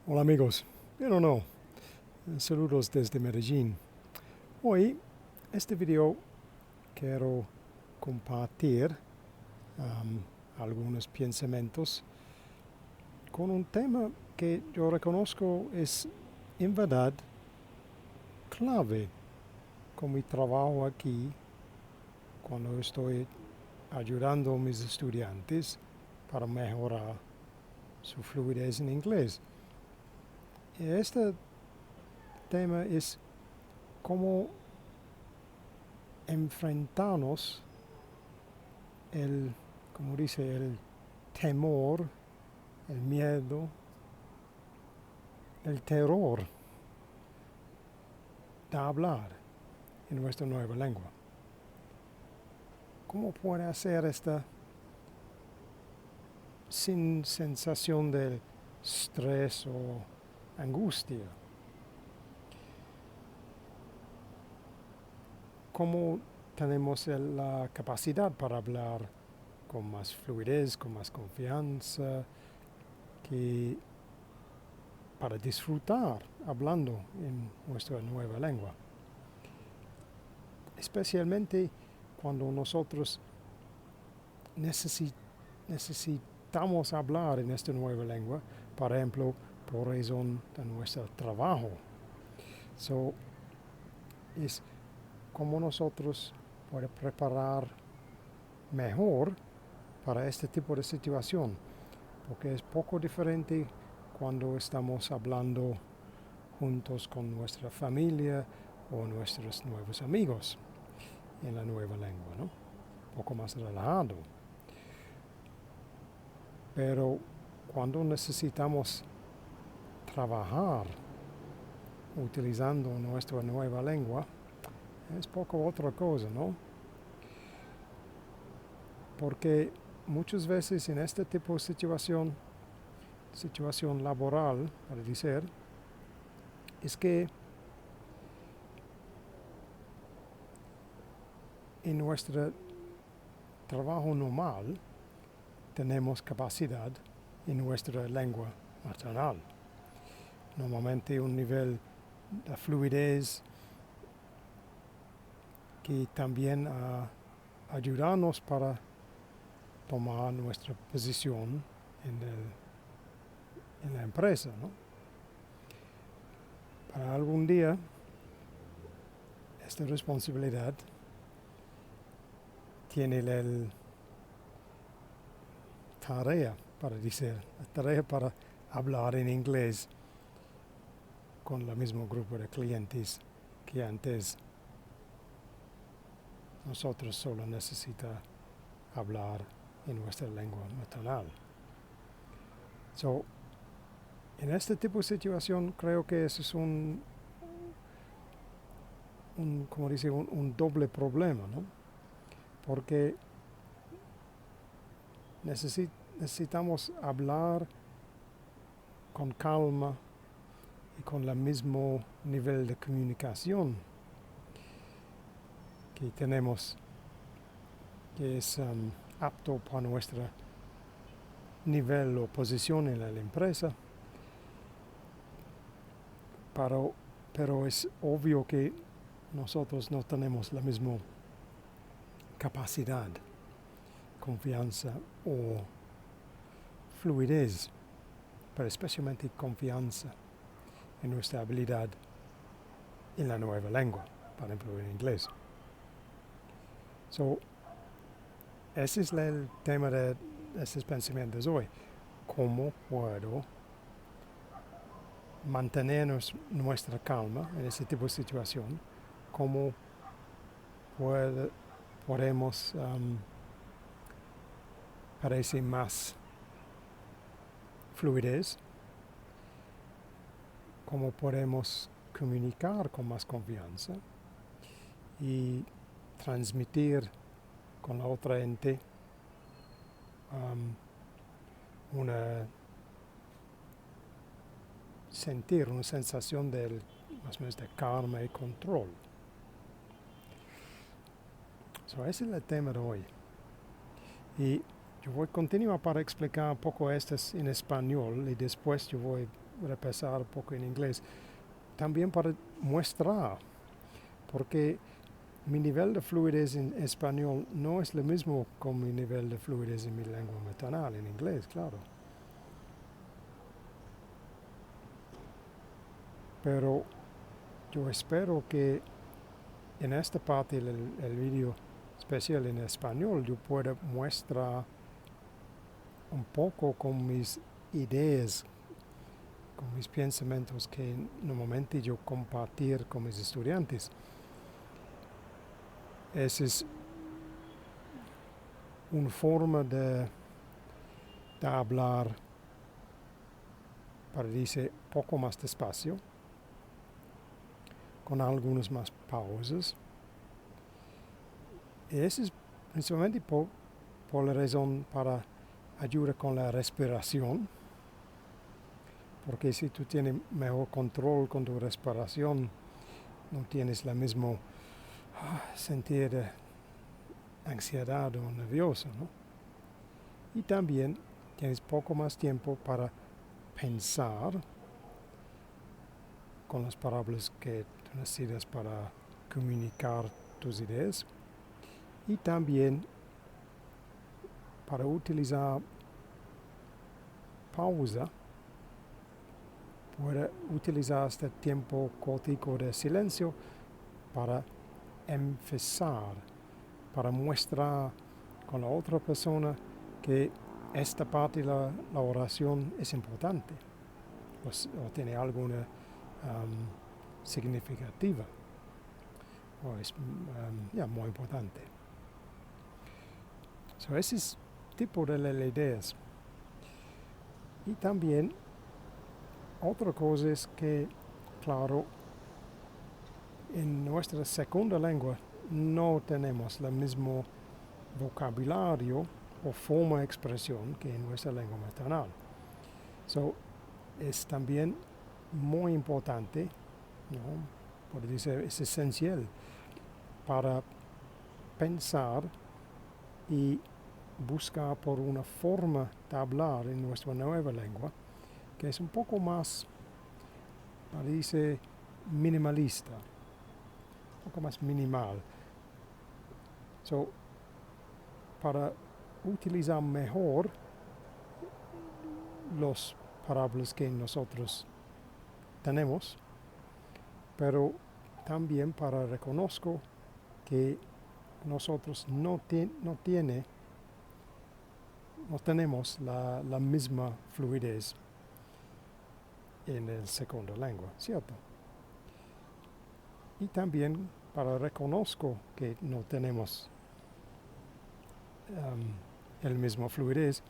Hola amigos, bien o no, saludos desde Medellín. Hoy, este video quiero compartir algunos pensamientos con un tema que yo reconozco es en verdad clave con mi trabajo aquí cuando estoy ayudando a mis estudiantes para mejorar su fluidez en inglés. Y este tema es cómo enfrentarnos como dice, el temor, el miedo, el terror de hablar en nuestra nueva lengua. ¿Cómo puede hacer esta sin sensación de estrés o angustia? ¿Cómo tenemos la capacidad para hablar con más fluidez, con más confianza, que para disfrutar hablando en nuestra nueva lengua? Especialmente cuando nosotros necesitamos hablar en esta nueva lengua, por ejemplo, por razón de nuestro trabajo. So, es como nosotros podemos preparar mejor para este tipo de situación, porque es poco diferente cuando estamos hablando juntos con nuestra familia o nuestros nuevos amigos en la nueva lengua, ¿no? Un poco más relajado. Pero cuando necesitamos trabajar utilizando nuestra nueva lengua, es poco otra cosa, ¿no? Porque muchas veces en este tipo de situación laboral, para decir, es que en nuestro trabajo normal tenemos capacidad en nuestra lengua maternal. Normalmente un nivel de fluidez que también ayudarnos para tomar nuestra posición en la empresa, ¿no? Para algún día esta responsabilidad tiene la tarea, para decir, la tarea para hablar en inglés con el mismo grupo de clientes que antes nosotros solo necesitamos hablar en nuestra lengua maternal. So, en este tipo de situación creo que eso es como dice, un doble problema, ¿no? Porque necesitamos hablar con calma y con el mismo nivel de comunicación que tenemos, que es apto para nuestro nivel o posición en la empresa, pero es obvio que nosotros no tenemos la misma capacidad, confianza o fluidez, pero especialmente confianza en nuestra habilidad en la nueva lengua, por ejemplo en inglés. So, ese es el tema de estos pensamientos hoy. ¿Cómo puedo mantener nuestra calma en ese tipo de situación? ¿Cómo podemos parecer más fluidez? ¿Cómo podemos comunicar con más confianza y transmitir con la otra ente una sensación más o menos de calma y control? So, ese es el tema de hoy. Y yo voy a continuar para explicar un poco esto en español y después yo voy a repasar un poco en inglés, también para mostrar, porque mi nivel de fluidez en español no es lo mismo con mi nivel de fluidez en mi lengua maternal, en inglés, claro. Pero yo espero que en esta parte del vídeo especial en español yo pueda mostrar un poco con mis ideas, con mis pensamientos que normalmente yo compartir con mis estudiantes. Esa es una forma de hablar, para decir poco más despacio, con algunas más pausas. Y eso es principalmente por la razón para ayudar con la respiración, porque si tú tienes mejor control con tu respiración, no tienes la misma sentir de ansiedad o nervioso, ¿no? Y también tienes poco más tiempo para pensar con las palabras que tú necesitas para comunicar tus ideas, y también para utilizar pausa, puede utilizar este tiempo cortico de silencio para empezar, para mostrar con la otra persona que esta parte de la oración es importante o tiene alguna significativa o es muy importante. So, ese es tipo de las ideas. Y también otra cosa es que, claro, en nuestra segunda lengua no tenemos el mismo vocabulario o forma de expresión que en nuestra lengua maternal. So, es también muy importante, ¿no? Por decir, es esencial para pensar y buscar por una forma de hablar en nuestra nueva lengua que es un poco más, parece, minimalista, un poco más minimal. So, para utilizar mejor las palabras que nosotros tenemos, pero también para reconocer que nosotros no tenemos la misma fluidez en la segunda lengua, ¿cierto? Y también para reconocer que no tenemos el mismo fluidez,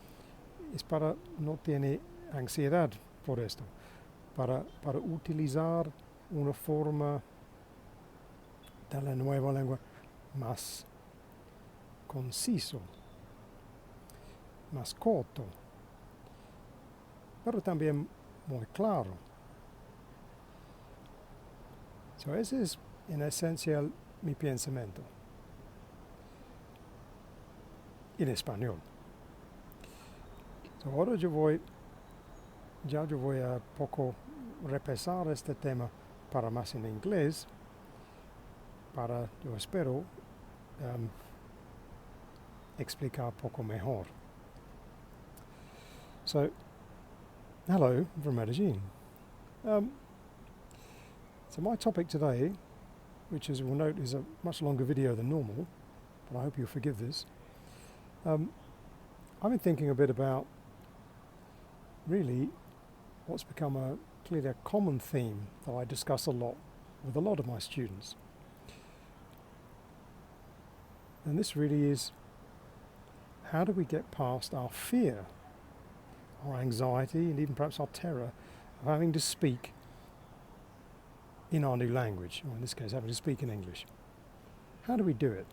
es para no tener ansiedad por esto, para utilizar una forma de la nueva lengua más conciso, más corto, pero también muy claro. So, ese es en esencia mi pensamiento en español. So, ahora yo voy a poco repasar este tema para más en inglés, yo espero explicar poco mejor. So, hello from Medellin. So my topic today, which as you will note is a much longer video than normal, but I hope you'll forgive this. I've been thinking a bit about really what's become clearly a common theme that I discuss a lot with a lot of my students. And this really is, how do we get past our fear, our anxiety, and even perhaps our terror of having to speak in our new language, or in this case having to speak in English? How do we do it?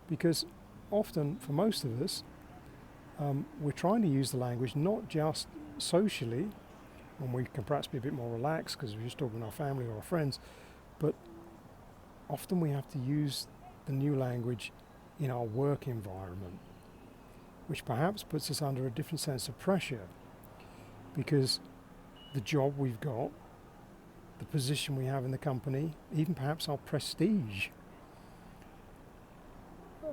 Because often, for most of us, we're trying to use the language not just socially, when we can perhaps be a bit more relaxed because we're just talking to our family or our friends, but often we have to use the new language in our work environment, which perhaps puts us under a different sense of pressure, because the job we've got, the position we have in the company, even perhaps our prestige,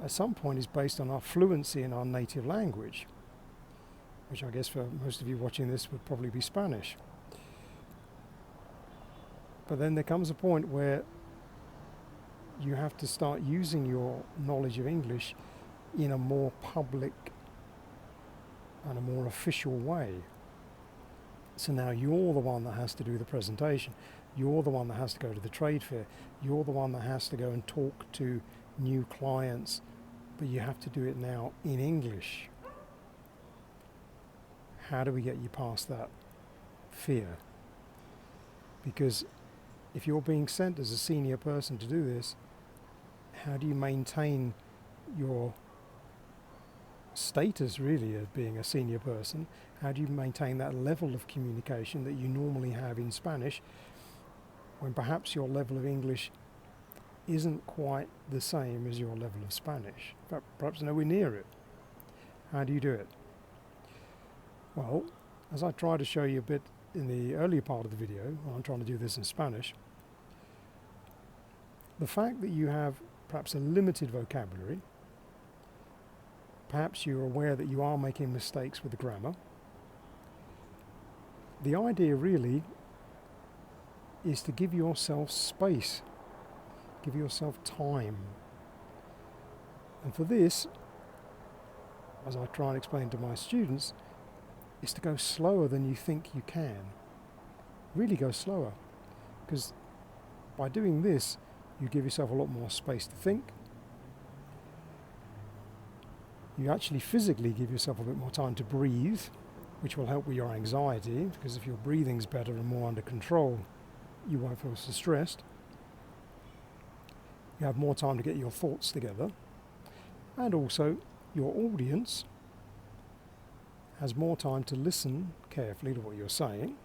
at some point is based on our fluency in our native language, which I guess for most of you watching this would probably be Spanish. But then there comes a point where you have to start using your knowledge of English in a more public and a more official way. So now you're the one that has to do the presentation. You're the one that has to go to the trade fair. You're the one that has to go and talk to new clients, but you have to do it now in English. How do we get you past that fear? Because if you're being sent as a senior person to do this, how do you maintain your status really of being a senior person? How do you maintain that level of communication that you normally have in Spanish when perhaps your level of English isn't quite the same as your level of Spanish, perhaps nowhere near it? How do you do it? Well, as I try to show you a bit in the earlier part of the video, I'm trying to do this in Spanish, the fact that you have perhaps a limited vocabulary, perhaps you're aware that you are making mistakes with the grammar, the idea really is to give yourself space, give yourself time. And for this, as I try and explain to my students, is to go slower than you think you can. Really go slower, because by doing this, you give yourself a lot more space to think. You actually physically give yourself a bit more time to breathe, which will help with your anxiety, because if your breathing's better and more under control, you won't feel so stressed. You have more time to get your thoughts together, and also your audience has more time to listen carefully to what you're saying,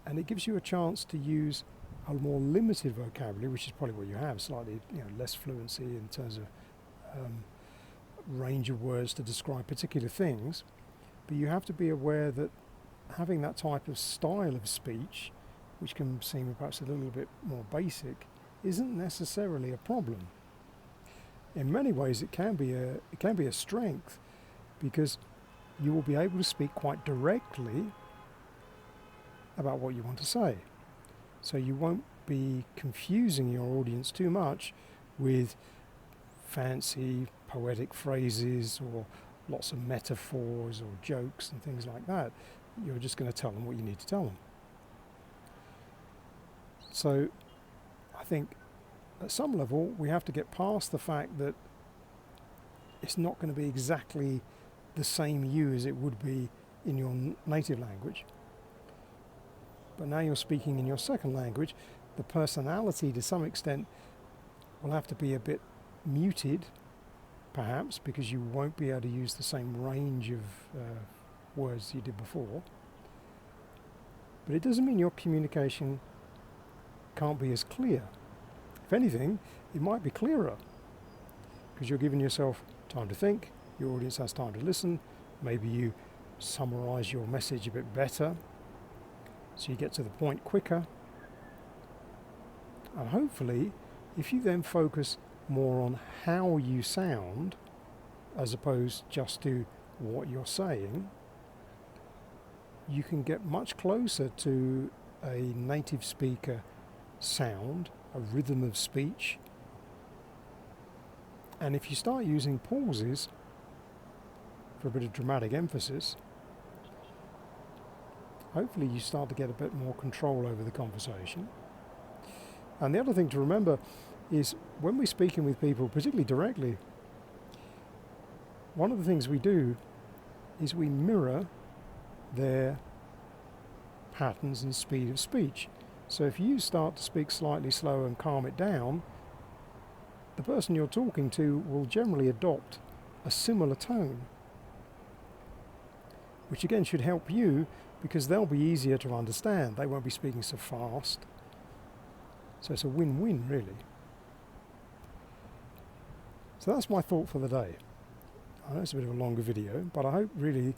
and it gives you a chance to use a more limited vocabulary, which is probably what you have, slightly less fluency in terms of range of words to describe particular things, but you have to be aware that having that type of style of speech, which can seem perhaps a little bit more basic, isn't necessarily a problem. In many ways it can be a strength, because you will be able to speak quite directly about what you want to say. So you won't be confusing your audience too much with fancy poetic phrases or lots of metaphors or jokes and things like that. You're just going to tell them what you need to tell them. So I think at some level we have to get past the fact that it's not going to be exactly the same you as it would be in your native language. But now you're speaking in your second language, the personality to some extent will have to be a bit muted, perhaps, because you won't be able to use the same range of words you did before. But it doesn't mean your communication can't be as clear. If anything, it might be clearer, because you're giving yourself time to think, your audience has time to listen, maybe you summarize your message a bit better, so you get to the point quicker. And hopefully, if you then focus more on how you sound, as opposed just to what you're saying, you can get much closer to a native speaker sound, a rhythm of speech. And if you start using pauses for a bit of dramatic emphasis, hopefully you start to get a bit more control over the conversation. And the other thing to remember is when we're speaking with people, particularly directly, one of the things we do is we mirror their patterns and speed of speech. So if you start to speak slightly slower and calm it down, the person you're talking to will generally adopt a similar tone, which again should help you, because they'll be easier to understand. They won't be speaking so fast. So it's a win-win, really. So that's my thought for the day. I know it's a bit of a longer video, but I hope really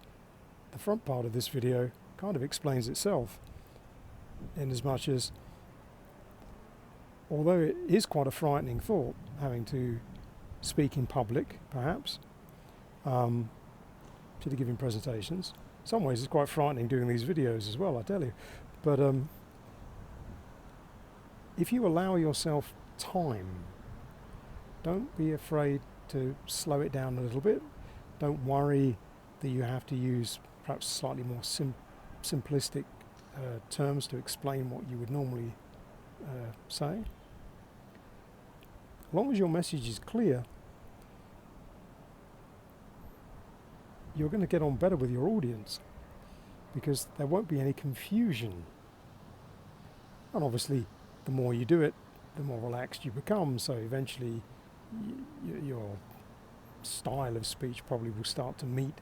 the front part of this video kind of explains itself, in as much as, although it is quite a frightening thought, having to speak in public, perhaps, to giving presentations. In some ways it's quite frightening doing these videos as well, I tell you. But if you allow yourself time, don't be afraid to slow it down a little bit. Don't worry that you have to use perhaps slightly more simplistic terms to explain what you would normally say. As long as your message is clear, you're going to get on better with your audience, because there won't be any confusion. And obviously, the more you do it, the more relaxed you become, so eventually your style of speech probably will start to meet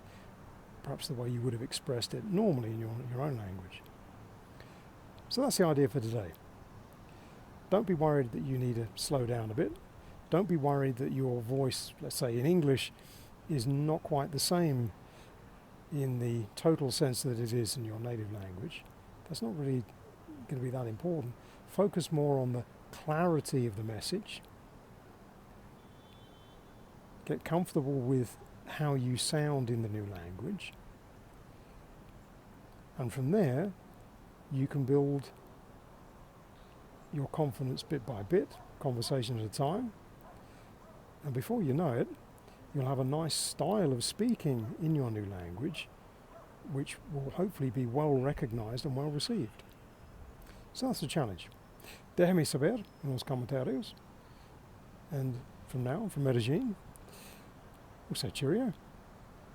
perhaps the way you would have expressed it normally in your own language. So that's the idea for today. Don't be worried that you need to slow down a bit. Don't be worried that your voice, let's say in English, is not quite the same in the total sense that it is in your native language. That's not really going to be that important. Focus more on the clarity of the message. Get comfortable with how you sound in the new language. And from there, you can build your confidence bit by bit, conversation at a time. And before you know it, you'll have a nice style of speaking in your new language, which will hopefully be well recognized and well received. So that's the challenge. Déjame saber en los comentarios. And from now, from Medellin, we'll say cheerio.